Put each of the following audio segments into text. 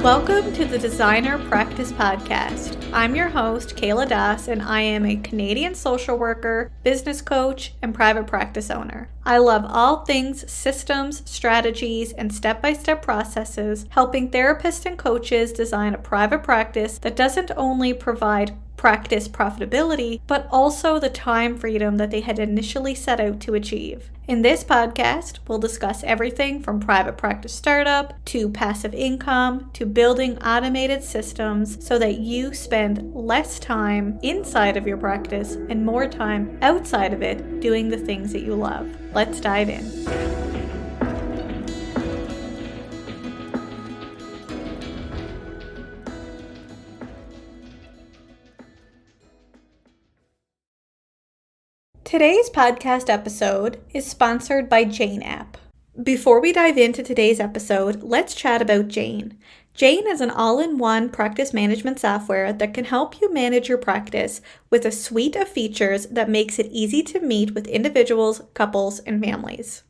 Welcome to the Designer Practice Podcast. I'm your host, Kayla Das, and I am a Canadian social worker, business coach, and private practice owner. I love all things systems, strategies, and step-by-step processes, helping therapists and coaches design a private practice that doesn't only provide practice profitability, but also the time freedom that they had initially set out to achieve. In this podcast, we'll discuss everything from private practice startup to passive income to building automated systems so that you spend less time inside of your practice and more time outside of it doing the things that you love. Let's dive in. Today's podcast episode is sponsored by Jane app. Before we dive into today's episode, let's chat about Jane. Jane is an all-in-one practice management software that can help you manage your practice with a suite of features that makes it easy to meet with individuals, couples, and families.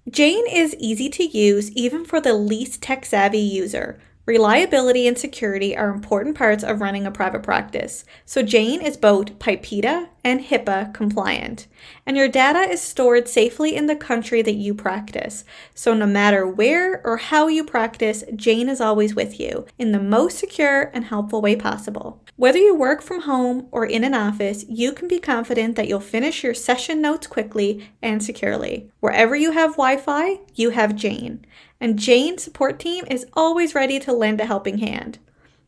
Jane is easy to use even for the least tech-savvy user. Reliability and security are important parts of running a private practice, so Jane is both PIPEDA and HIPAA compliant, and your data is stored safely in the country that you practice, so no matter where or how you practice, Jane is always with you in the most secure and helpful way possible. Whether you work from home or in an office, you can be confident that you'll finish your session notes quickly and securely. Wherever you have Wi-Fi, you have Jane. And Jane's support team is always ready to lend a helping hand.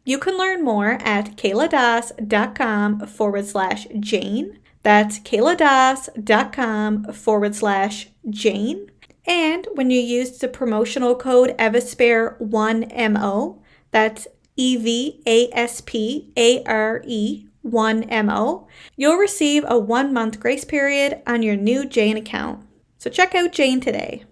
You can learn more at kayladas.com/Jane. That's kayladas.com/Jane. And when you use the promotional code EVASPARE1MO, that's EVASPARE1MO, you'll receive a 1-month grace period on your new Jane account. So check out Jane today.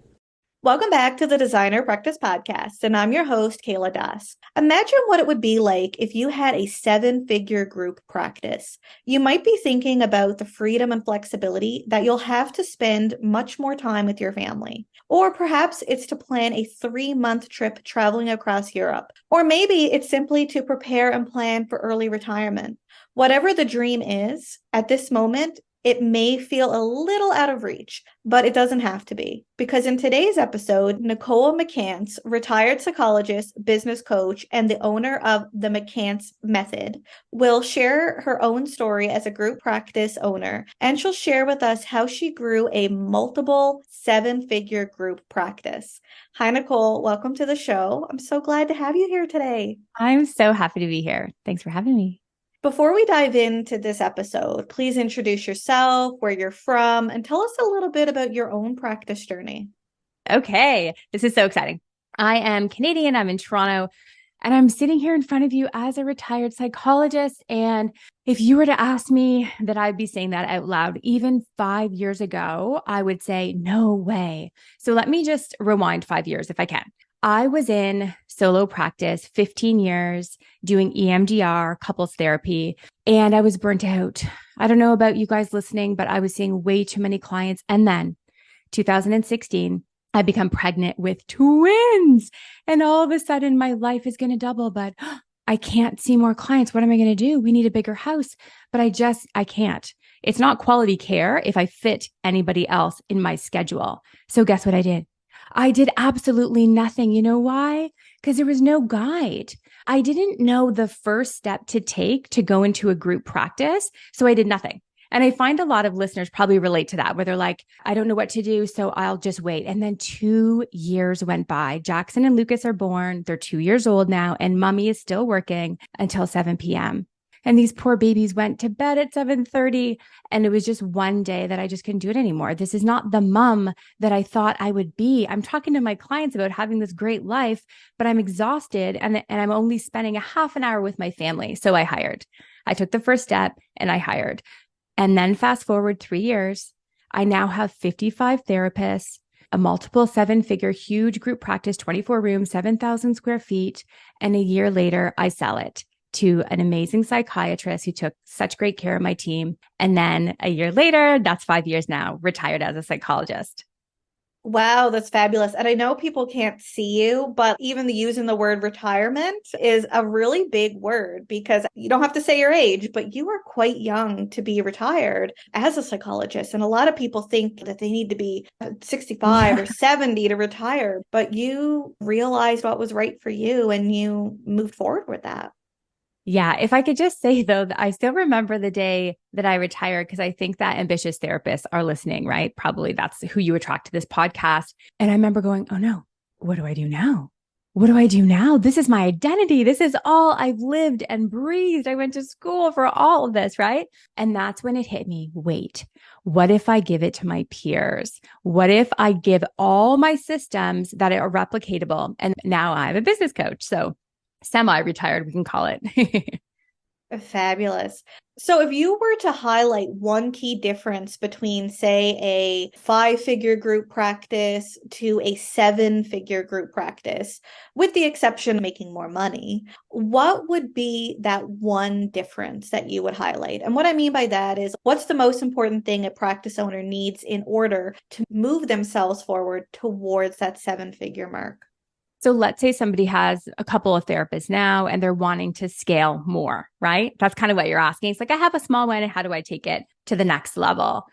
Welcome back to the Designer Practice Podcast, and I'm your host, Kayla Das. Imagine what it would be like if you had a 7-figure group practice. You might be thinking about the freedom and flexibility that you'll have to spend much more time with your family. Or perhaps it's to plan a 3-month trip traveling across Europe. Or maybe it's simply to prepare and plan for early retirement. Whatever the dream is, at this moment, it may feel a little out of reach, but it doesn't have to be. Because in today's episode, Nicole McCance, retired psychologist, business coach, and the owner of the McCance Method, will share her own story as a group practice owner, and she'll share with us how she grew a multiple 7-figure group practice. Hi, Nicole. Welcome to the show. I'm so glad to have you here today. I'm so happy to be here. Thanks for having me. Before we dive into this episode, please introduce yourself, where you're from, and tell us a little bit about your own practice journey. Okay, this is so exciting. I am Canadian. I'm in Toronto, and I'm sitting here in front of you as a retired psychologist. And if you were to ask me that I'd be saying that out loud, even 5 years ago, I would say, no way. So let me just rewind 5 years if I can. I was in solo practice 15 years doing EMDR, couples therapy, and I was burnt out. I don't know about you guys listening, but I was seeing way too many clients. And then 2016, I become pregnant with twins. And all of a sudden my life is going to double, but I can't see more clients. What am I going to do? We need a bigger house, but I can't. It's not quality care if I fit anybody else in my schedule. So guess what I did? I did absolutely nothing. You know why? Because there was no guide. I didn't know the first step to take to go into a group practice. So I did nothing. And I find a lot of listeners probably relate to that, where they're like, I don't know what to do, so I'll just wait. And then 2 years went by. Jackson and Lucas are born. They're 2 years old now, and mommy is still working until 7 p.m. And these poor babies went to bed at 7:30. And it was just one day that I just couldn't do it anymore. This is not the mom that I thought I would be. I'm talking to my clients about having this great life, but I'm exhausted and I'm only spending a half an hour with my family. So I hired. I took the first step and I hired. And then fast forward 3 years, I now have 55 therapists, a multiple 7-figure huge group practice, 24 rooms, 7,000 square feet. And a year later, I sell it to an amazing psychiatrist who took such great care of my team. And then a year later, that's 5 years now, retired as a psychologist. Wow, that's fabulous. And I know people can't see you, but even using the word retirement is a really big word because you don't have to say your age, but you are quite young to be retired as a psychologist. And a lot of people think that they need to be 65 Yeah. or 70 to retire, but you realized what was right for you and you moved forward with that. Yeah. If I could just say though, that I still remember the day that I retired because I think that ambitious therapists are listening, right? Probably that's who you attract to this podcast. And I remember going, oh no, what do I do now? What do I do now? This is my identity. This is all I've lived and breathed. I went to school for all of this, right? And that's when it hit me. Wait, what if I give it to my peers? What if I give all my systems that are replicatable? And now I'm a business coach. So semi-retired, we can call it. Fabulous. So, if you were to highlight one key difference between, say, a 5 figure group practice to a 7 figure group practice, with the exception of making more money, what would be that one difference that you would highlight? And what I mean by that is, what's the most important thing a practice owner needs in order to move themselves forward towards that 7 figure mark? So let's say somebody has a couple of therapists now and they're wanting to scale more, right? That's kind of what you're asking. It's like, I have a small one and how do I take it to the next level?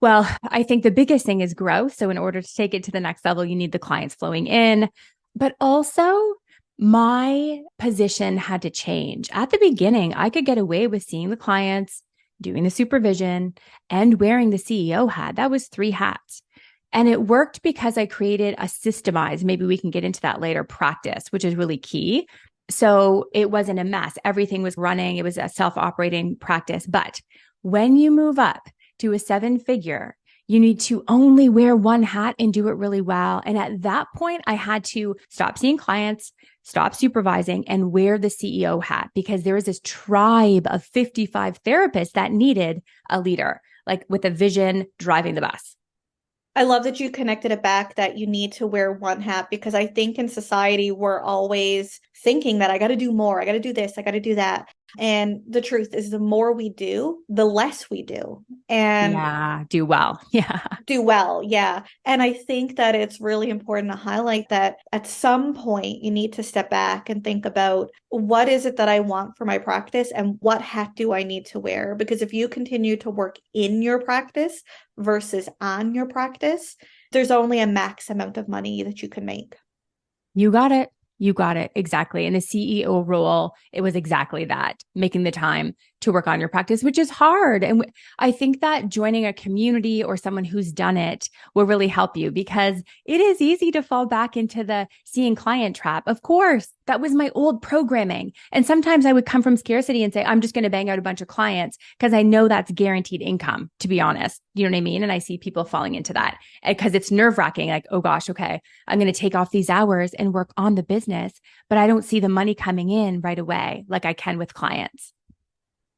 Well, I think the biggest thing is growth. So in order to take it to the next level, you need the clients flowing in, but also my position had to change. At the beginning, I could get away with seeing the clients, doing the supervision, and wearing the CEO hat. That was 3 hats. And it worked because I created a systemized, maybe we can get into that later, practice, which is really key. So it wasn't a mess. Everything was running. It was a self-operating practice. But when you move up to a 7 figure, you need to only wear one hat and do it really well. And at that point, I had to stop seeing clients, stop supervising, and wear the CEO hat because there was this tribe of 55 therapists that needed a leader, like with a vision driving the bus. I love that you connected it back that you need to wear one hat because I think in society we're always thinking that I got to do more, I got to do this, I got to do that. And the truth is, the more we do, the less we do. And Yeah, do well. Yeah. do well. Yeah. And I think that it's really important to highlight that at some point you need to step back and think about what is it that I want for my practice and what hat do I need to wear? Because if you continue to work in your practice versus on your practice, there's only a max amount of money that you can make. You got it. You got it. Exactly. In the CEO role, it was exactly that, making the time to work on your practice, which is hard. And I think that joining a community or someone who's done it will really help you because it is easy to fall back into the seeing client trap. Of course, that was my old programming. And sometimes I would come from scarcity and say, I'm just going to bang out a bunch of clients because I know that's guaranteed income, to be honest. You know what I mean? And I see people falling into that because it's nerve wracking. Like, oh gosh, okay, I'm going to take off these hours and work on the business, but I don't see the money coming in right away like I can with clients.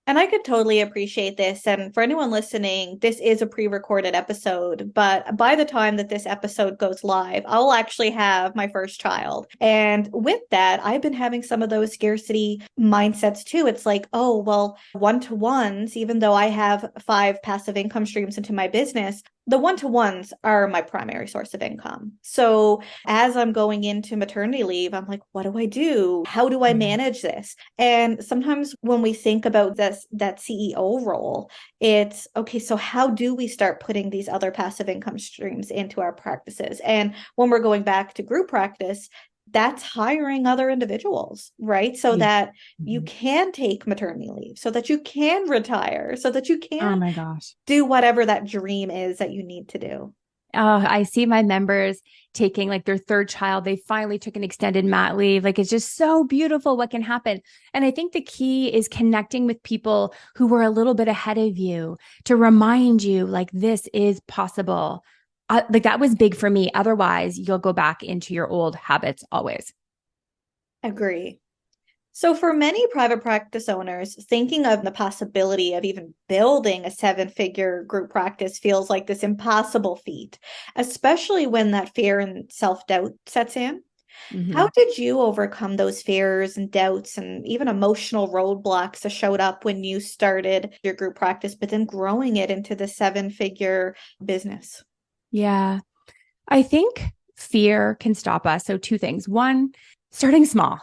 And I could totally appreciate this. And for anyone listening, this is a pre recorded episode. But by the time that this episode goes live, I'll actually have my first child. And with that, I've been having some of those scarcity mindsets too. It's like, oh, well, one to ones, even though I have 5 passive income streams into my business, the one to ones are my primary source of income. So as I'm going into maternity leave, I'm like, what do I do? How do I Yeah. manage this? And sometimes when we think about this, that CEO role, it's okay, so how do we start putting these other passive income streams into our practices? And when we're going back to group practice, that's hiring other individuals, right? So You, that you Mhm. can take maternity leave, so that you can retire, so that you Oh can my gosh. do whatever that dream is that you need to do. I see my members taking like their third child. They finally took an extended mat leave. Like it's just so beautiful what can happen. And I think the key is connecting with people who were a little bit ahead of you to remind you like this is possible. Like that was big for me. Otherwise, you'll go back into your old habits always. Agree. So, for many private practice owners, thinking of the possibility of even building a 7 figure group practice feels like this impossible feat, especially when that fear and self doubt sets in. How Mhm. did you overcome those fears and doubts and even emotional roadblocks that showed up when you started your group practice, but then growing it into the 7 figure business? Yeah. I think fear can stop us. So, two things. One, starting small.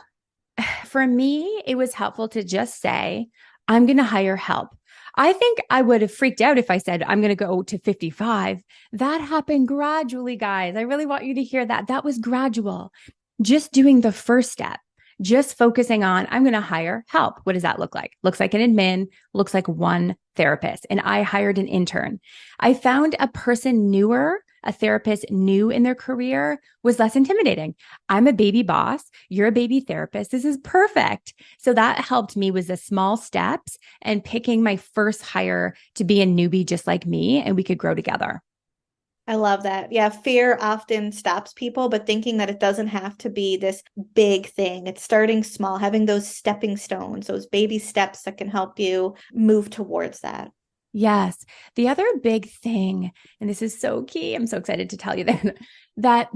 For me, it was helpful to just say, I'm going to hire help. I think I would have freaked out if I said, I'm going to go to 55. That happened gradually, guys. I really want you to hear that. That was gradual. Just doing the first step, just focusing on, I'm going to hire help. What does that look like? Looks like an admin, looks like one therapist. And I hired an intern. I found a person newer, a therapist new in their career was less intimidating. I'm a baby boss. You're a baby therapist. This is perfect. So that helped me with the small steps and picking my first hire to be a newbie just like me, and we could grow together. I love that. Yeah, fear often stops people, but thinking that it doesn't have to be this big thing. It's starting small, having those stepping stones, those baby steps that can help you move towards that. Yes. The other big thing, and this is so key, I'm so excited to tell you that, that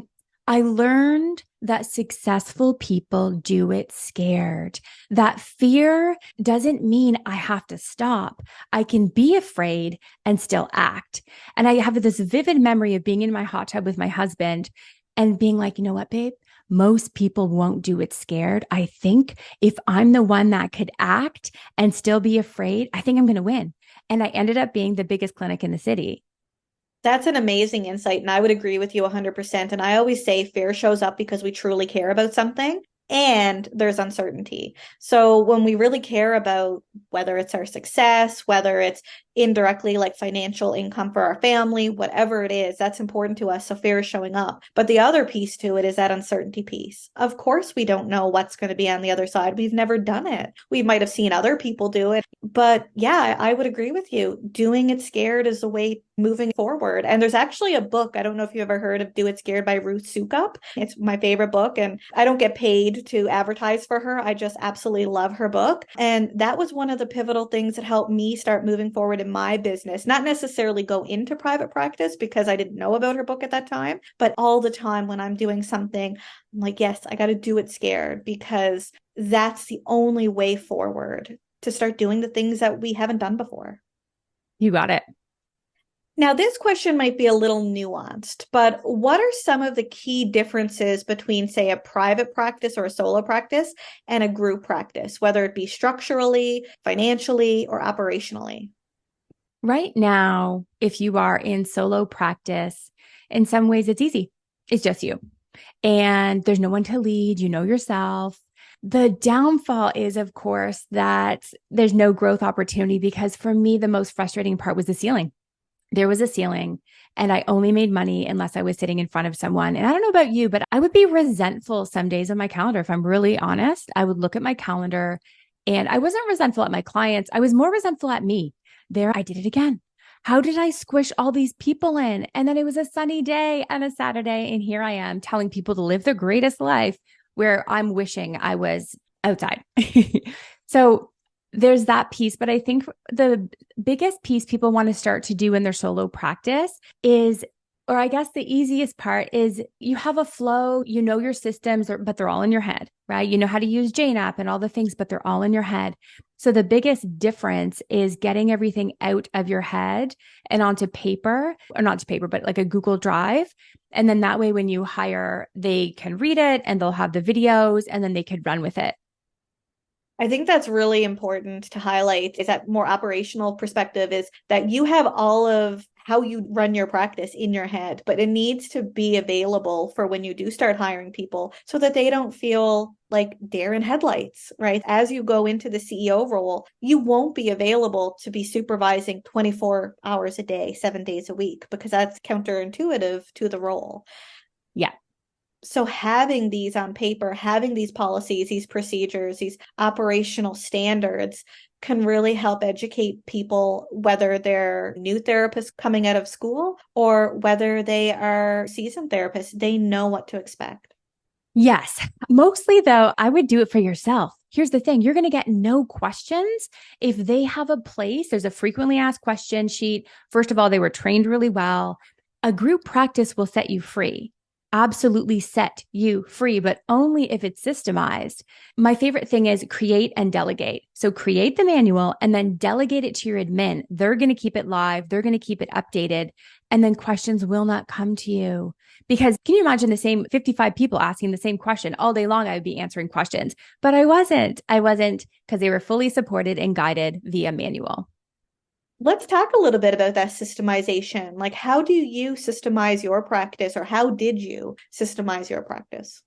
I learned that successful people do it scared. That fear doesn't mean I have to stop. I can be afraid and still act. And I have this vivid memory of being in my hot tub with my husband and being like, you know what, babe? Most people won't do it scared. I think if I'm the one that could act and still be afraid, I think I'm going to win. And I ended up being the biggest clinic in the city. That's an amazing insight, and I would agree with you 100%. And I always say fear shows up because we truly care about something and there's uncertainty. So when we really care about whether it's our success, whether it's indirectly like financial income for our family, whatever it is, that's important to us. So fear is showing up. But the other piece to it is that uncertainty piece. Of course, we don't know what's going to be on the other side. We've never done it. We might have seen other people do it. But yeah, I would agree with you. Doing it scared is the way moving forward. And there's actually a book. I don't know if you've ever heard of Do It Scared by Ruth Soukup. It's my favorite book, and I don't get paid to advertise for her. I just absolutely love her book. And that was one of the pivotal things that helped me start moving forward in my business. Not necessarily go into private practice because I didn't know about her book at that time, but all the time when I'm doing something, I'm like, yes, I got to do it scared because that's the only way forward to start doing the things that we haven't done before. You got it. Now, this question might be a little nuanced, but what are some of the key differences between, say, a private practice or a solo practice and a group practice, whether it be structurally, financially, or operationally? Right now, if you are in solo practice, in some ways it's easy. It's just you. And there's no one to lead. You know yourself. The downfall is, of course, that there's no growth opportunity because for me, the most frustrating part was the ceiling. There was a ceiling and I only made money unless I was sitting in front of someone. And I don't know about you, but I would be resentful some days on my calendar. If I'm really honest, I would look at my calendar and I wasn't resentful at my clients. I was more resentful at me. There, I did it again. How did I squish all these people in? And then it was a sunny day and a Saturday. And here I am telling people to live their greatest life where I'm wishing I was outside. So there's that piece. But I think the biggest piece people want to start to do in their solo practice is, or I guess the easiest part is you have a flow, you know your systems, but they're all in your head, right? You know how to use Jane app and all the things, but they're all in your head. So the biggest difference is getting everything out of your head and onto paper, or not to paper, but like a Google Drive. And then that way, when you hire, they can read it and they'll have the videos and then they could run with it. I think that's really important to highlight is that more operational perspective is that you have all of how you run your practice in your head, but it needs to be available for when you do start hiring people so that they don't feel like deer in headlights, right? As you go into the CEO role, you won't be available to be supervising 24 hours a day, 7 days a week, because that's counterintuitive to the role. Yeah. So having these on paper, having these policies, these procedures, these operational standards can really help educate people, whether they're new therapists coming out of school or whether they are seasoned therapists. They know what to expect. Yes. Mostly though, I would do it for yourself. Here's the thing. You're going to get no questions if they have a place. There's a frequently asked question sheet. First of all, they were trained really well. A group practice will set you free. absolutely set you free, but only if it's systemized. My favorite thing is create and delegate. So create the manual and then delegate it to your admin. They're going to keep it live. They're going to keep it updated. And then questions will not come to you. Because can you imagine the same 55 people asking the same question all day long? I would be answering questions, but I wasn't. I wasn't because they were fully supported and guided via manual. Let's talk a little bit about that systemization. Like, how do you systemize your practice, or how did you systemize your practice?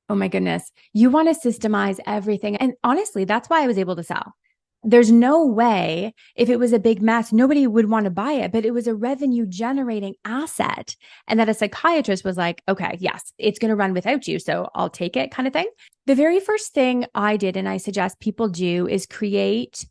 Oh my goodness. You want to systemize everything. And honestly, that's why I was able to sell. There's no way if it was a big mess, nobody would want to buy it, but it was a revenue generating asset. And that a psychiatrist was like, okay, yes, it's going to run without you. So I'll take it kind of thing. The very first thing I did, and I suggest people do, is create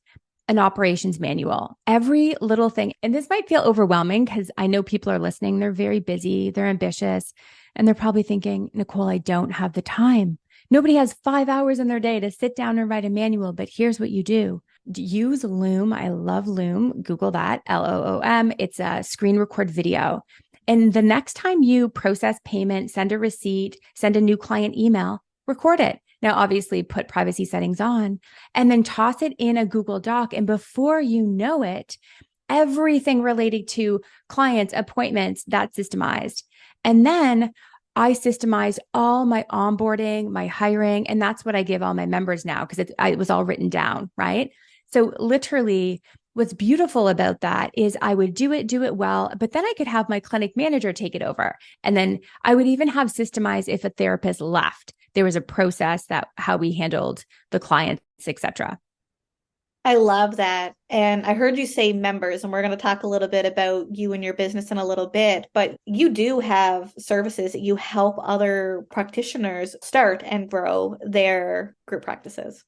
an operations manual. Every little thing. And this might feel overwhelming because I know people are listening. They're very busy, they're ambitious, and they're probably thinking, Nicole, I don't have the time. Nobody has 5 hours in their day to sit down and write a manual, but here's what you do. Use Loom. I love Loom. Google that, Loom. It's a screen record video. And the next time you process payment, send a receipt, send a new client email, record it. Now, obviously, put privacy settings on and then toss it in a Google Doc. And before you know it, everything related to clients, appointments, that's systemized. And then I systemize all my onboarding, my hiring, and that's what I give all my members now because it was all written down, right? So literally, what's beautiful about that is I would do it well, but then I could have my clinic manager take it over. And then I would even have systemized if a therapist left. There was a process that how we handled the clients, etc. I love that. And I heard you say members, and we're going to talk a little bit about you and your business in a little bit, but you do have services that you help other practitioners start and grow their group practices.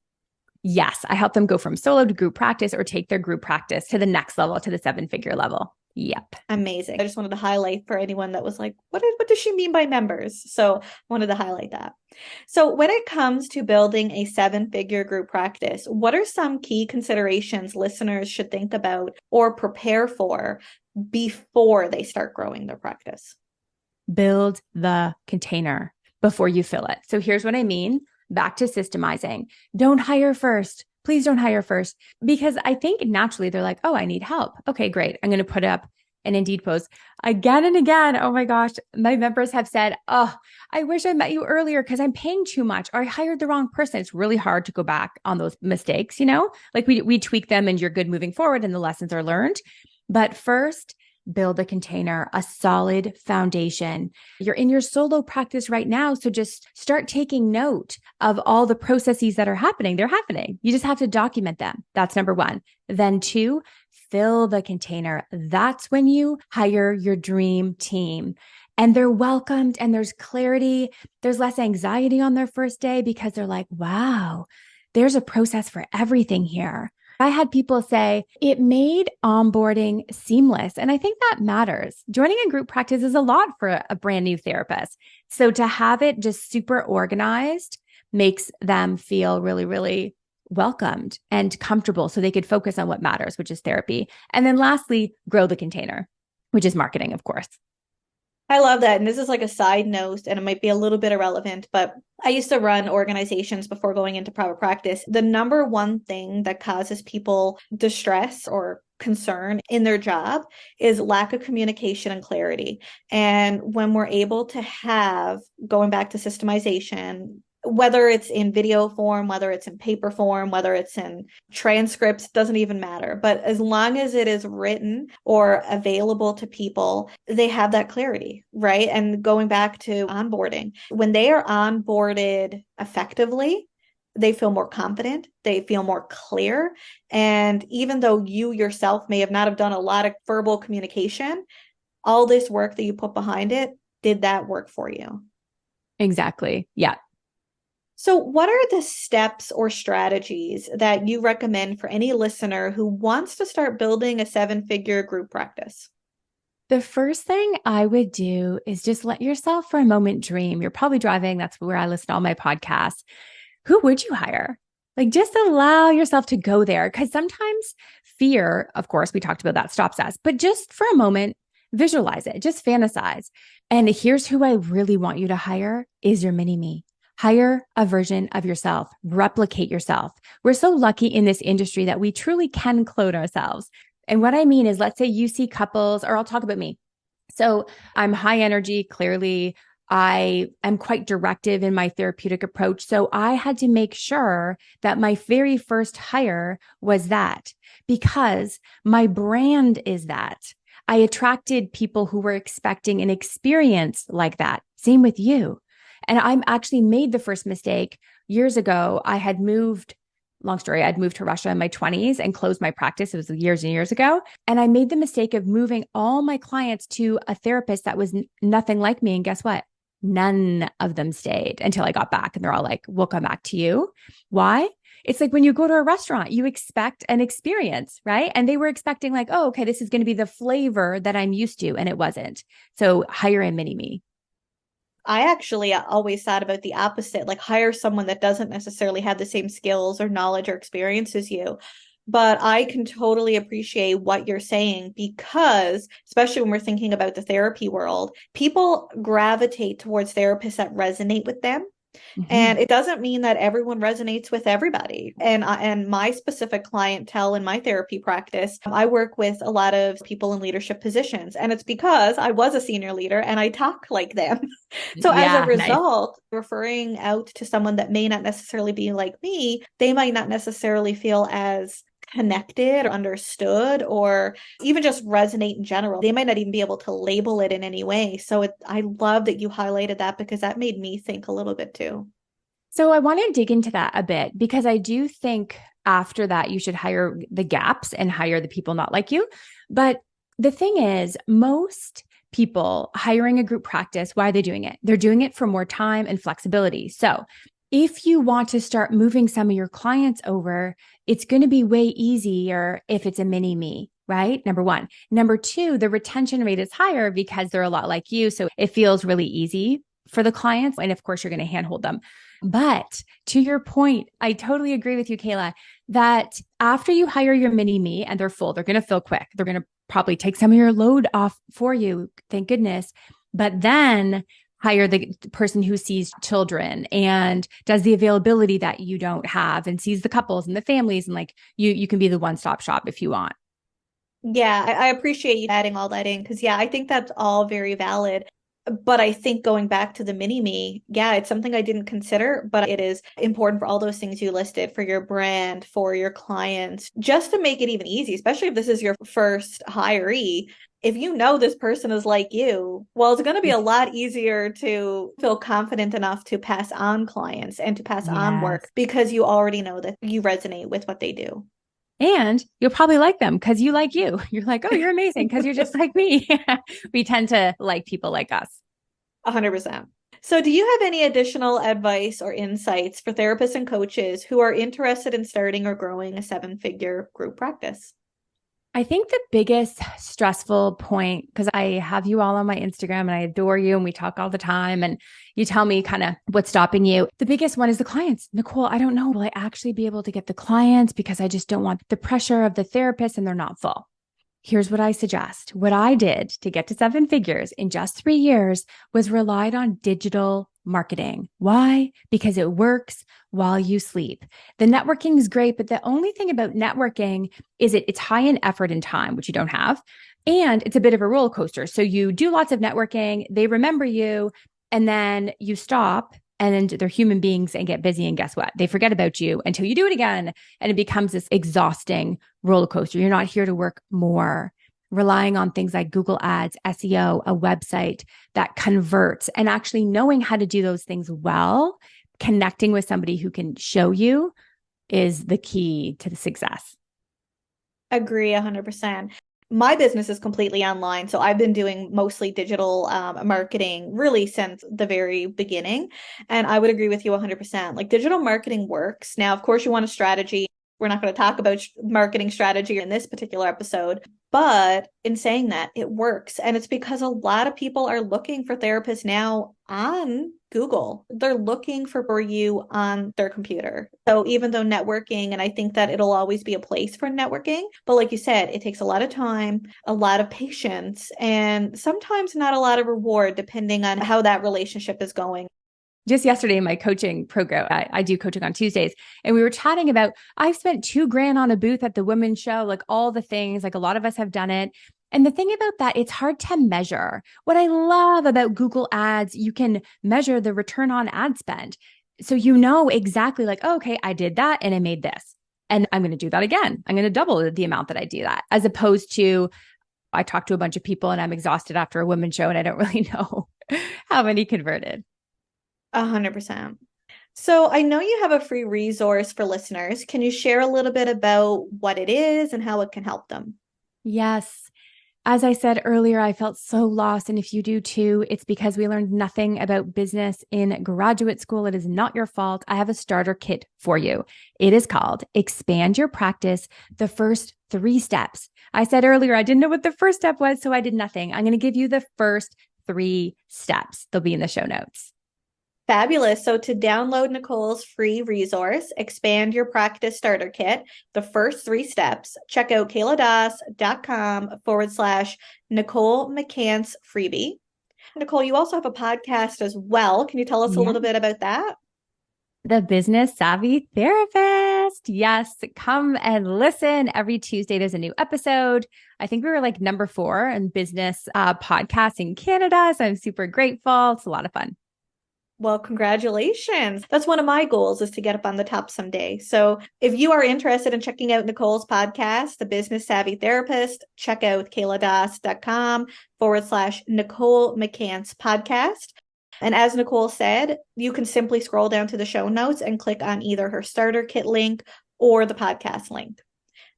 Yes, I help them go from solo to group practice or take their group practice to the next level, to the 7-figure level. Yep. Amazing. I just wanted to highlight for anyone that was like, what does she mean by members? So I wanted to highlight that. So when it comes to building a 7-figure group practice, what are some key considerations listeners should think about or prepare for before they start growing their practice? Build the container before you fill it. So here's what I mean. Back to systemizing. Don't hire first. Please don't hire first. Because I think naturally they're like, oh, I need help. Okay, great. I'm going to put up an Indeed post again and again. Oh my gosh. My members have said, oh, I wish I met you earlier because I'm paying too much or I hired the wrong person. It's really hard to go back on those mistakes, like we tweak them and you're good moving forward and the lessons are learned. But first, build a container, a solid foundation. You're in your solo practice right now. So just start taking note of all the processes that are happening. They're happening. You just have to document them. That's number one. Then two, fill the container. That's when you hire your dream team. And they're welcomed and there's clarity. There's less anxiety on their first day because they're like, wow, there's a process for everything here. I had people say it made onboarding seamless. And I think that matters. Joining a group practice is a lot for a brand new therapist. So to have it just super organized makes them feel really, really welcomed and comfortable so they could focus on what matters, which is therapy. And then lastly, grow the container, which is marketing, of course. I love that. And this is like a side note, and it might be a little bit irrelevant, but I used to run organizations before going into private practice. The number one thing that causes people distress or concern in their job is lack of communication and clarity. And when we're able to have, going back to systemization, whether it's in video form, whether it's in paper form, whether it's in transcripts, doesn't even matter. But as long as it is written or available to people, they have that clarity, right? And going back to onboarding, when they are onboarded effectively, they feel more confident, they feel more clear. And even though you yourself may have not have done a lot of verbal communication, all this work that you put behind it, did that work for you? Exactly. Yeah. So, what are the steps or strategies that you recommend for any listener who wants to start building a 7-figure group practice? The first thing I would do is just let yourself for a moment dream. You're probably driving. That's where I listen to all my podcasts. Who would you hire? Like just allow yourself to go there because sometimes fear, of course, we talked about that stops us, but just for a moment, Visualize it, just fantasize. And here's who I really want you to hire is your mini me. Hire a version of yourself, replicate yourself. We're so lucky in this industry that we truly can clone ourselves. And what I mean is, let's say you see couples, or I'll talk about me. So I'm high energy, clearly. I am quite directive in my therapeutic approach. So I had to make sure that my very first hire was that because my brand is that. I attracted people who were expecting an experience like that. Same with you. And I actually made the first mistake years ago. I had moved, long story, I'd moved to Russia in my 20s and closed my practice. It was years and years ago. And I made the mistake of moving all my clients to a therapist that was nothing like me. And guess what? None of them stayed until I got back. And they're all like, we'll come back to you. Why? It's like when you go to a restaurant, you expect an experience, right? And they were expecting like, oh, okay, this is going to be the flavor that I'm used to. And it wasn't. So hire a mini me. I actually always thought about the opposite, like hire someone that doesn't necessarily have the same skills or knowledge or experience as you. But I can totally appreciate what you're saying because, especially when we're thinking about the therapy world, people gravitate towards therapists that resonate with them. Mm-hmm. And it doesn't mean that everyone resonates with everybody. And my specific clientele in my therapy practice, I work with a lot of people in leadership positions. And it's because I was a senior leader and I talk like them. So as a Yeah, nice. result, referring out to someone that may not necessarily be like me, they might not necessarily feel as connected or understood or even just resonate in general. They might not even be able to label it in any way. So I love that you highlighted that because that made me think a little bit too. So I want to dig into that a bit because I do think after that, you should hire the gaps and hire the people not like you. But the thing is, most people hiring a group practice, why are they doing it? They're doing it for more time and flexibility. So if you want to start moving some of your clients over, it's going to be way easier if it's a mini me, right? Number one. Number two, the retention rate is higher because they're a lot like you. So it feels really easy for the clients. And of course, you're going to handhold them. But to your point, I totally agree with you, Kayla, that after you hire your mini me and they're full, they're going to fill quick. They're going to probably take some of your load off for you. Thank goodness. But then hire the person who sees children and does the availability that you don't have and sees the couples and the families. And like you can be the one-stop shop if you want. Yeah, I appreciate you adding all that in because, yeah, I think that's all very valid. But I think going back to the mini me, yeah, it's something I didn't consider, but it is important for all those things you listed for your brand, for your clients, just to make it even easy, especially if this is your first hiree. If you know this person is like you, well, it's going to be a lot easier to feel confident enough to pass on clients and to pass on Yes. work because you already know that you resonate with what they do. And you'll probably like them because you like you. You're like, oh, you're amazing because you're just like me. We tend to like people like us. 100%. So, do you have any additional advice or insights for therapists and coaches who are interested in starting or growing a seven-figure group practice? I think the biggest stressful point, because I have you all on my Instagram and I adore you and we talk all the time and you tell me kind of what's stopping you. The biggest one is the clients. Nicole, I don't know. Will I actually be able to get the clients because I just don't want the pressure of the therapist and they're not full? Here's what I suggest. What I did to get to seven figures in just 3 years was relied on digital marketing. Why? Because it works while you sleep. The networking is great, but the only thing about networking is it's high in effort and time, which you don't have. And it's a bit of a roller coaster. So you do lots of networking, they remember you, and then you stop and they're human beings and get busy. And guess what? They forget about you until you do it again. And it becomes this exhausting roller coaster. You're not here to work more, relying on things like Google Ads, SEO, a website that converts, and actually knowing how to do those things well, connecting with somebody who can show you is the key to the success. Agree 100%. My business is completely online, so I've been doing mostly digital marketing really since the very beginning. And I would agree with you 100%. Like digital marketing works. Now, of course, you want a strategy. We're not going to talk about marketing strategy in this particular episode, but in saying that, it works. And it's because a lot of people are looking for therapists now on Google. They're looking for you on their computer. So even though networking, and I think that it'll always be a place for networking, but like you said, it takes a lot of time, a lot of patience, and sometimes not a lot of reward depending on how that relationship is going. Just yesterday in my coaching program, I do coaching on Tuesdays, and we were chatting about, I've spent $2,000 on a booth at the women's show, like all the things, like a lot of us have done it. And the thing about that, it's hard to measure. What I love about Google Ads, you can measure the return on ad spend. So you know exactly like, oh, okay, I did that and I made this. And I'm going to do that again. I'm going to double the amount that I do that, as opposed to I talk to a bunch of people and I'm exhausted after a women's show and I don't really know how many converted. 100%. So I know you have a free resource for listeners. Can you share a little bit about what it is and how it can help them? Yes. As I said earlier, I felt so lost. And if you do too, it's because we learned nothing about business in graduate school. It is not your fault. I have a starter kit for you. It is called Expand Your Practice, the first 3 steps. I said earlier, I didn't know what the first step was, so I did nothing. I'm going to give you the first 3 steps. They'll be in the show notes. Fabulous. So to download Nicole's free resource, Expand Your Practice Starter Kit, the first 3 steps, check out kayladas.com/Nicole McCance freebie. Nicole, you also have a podcast as well. Can you tell us a little bit about that? The Business Savvy Therapist. Yes, come and listen. Every Tuesday, there's a new episode. I think we were like number 4 in business podcasts in Canada. So I'm super grateful. It's a lot of fun. Well, congratulations. That's one of my goals, is to get up on the top someday. So if you are interested in checking out Nicole's podcast, The Business Savvy Therapist, check out kayladas.com/Nicole McCance podcast. And as Nicole said, you can simply scroll down to the show notes and click on either her starter kit link or the podcast link.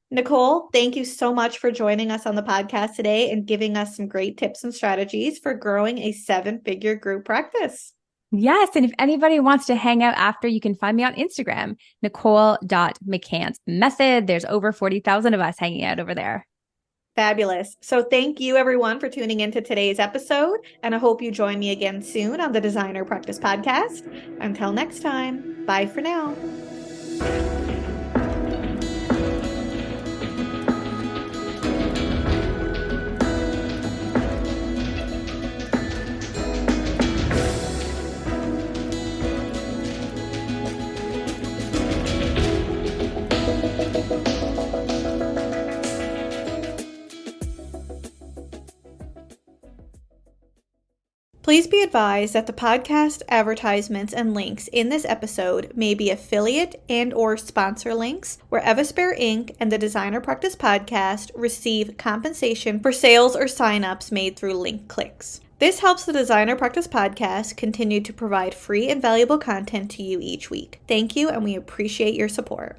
Nicole, thank you so much for joining us on the podcast today and giving us some great tips and strategies for growing a 7-figure group practice. Yes. And if anybody wants to hang out after, you can find me on Instagram, Nicole.McCance Method. There's over 40,000 of us hanging out over there. Fabulous. So thank you everyone for tuning into today's episode. And I hope you join me again soon on the Designer Practice Podcast. Until next time, bye for now. Please be advised that the podcast advertisements and links in this episode may be affiliate and/or sponsor links where Evaspare Inc. and the Designer Practice Podcast receive compensation for sales or signups made through link clicks. This helps the Designer Practice Podcast continue to provide free and valuable content to you each week. Thank you, and we appreciate your support.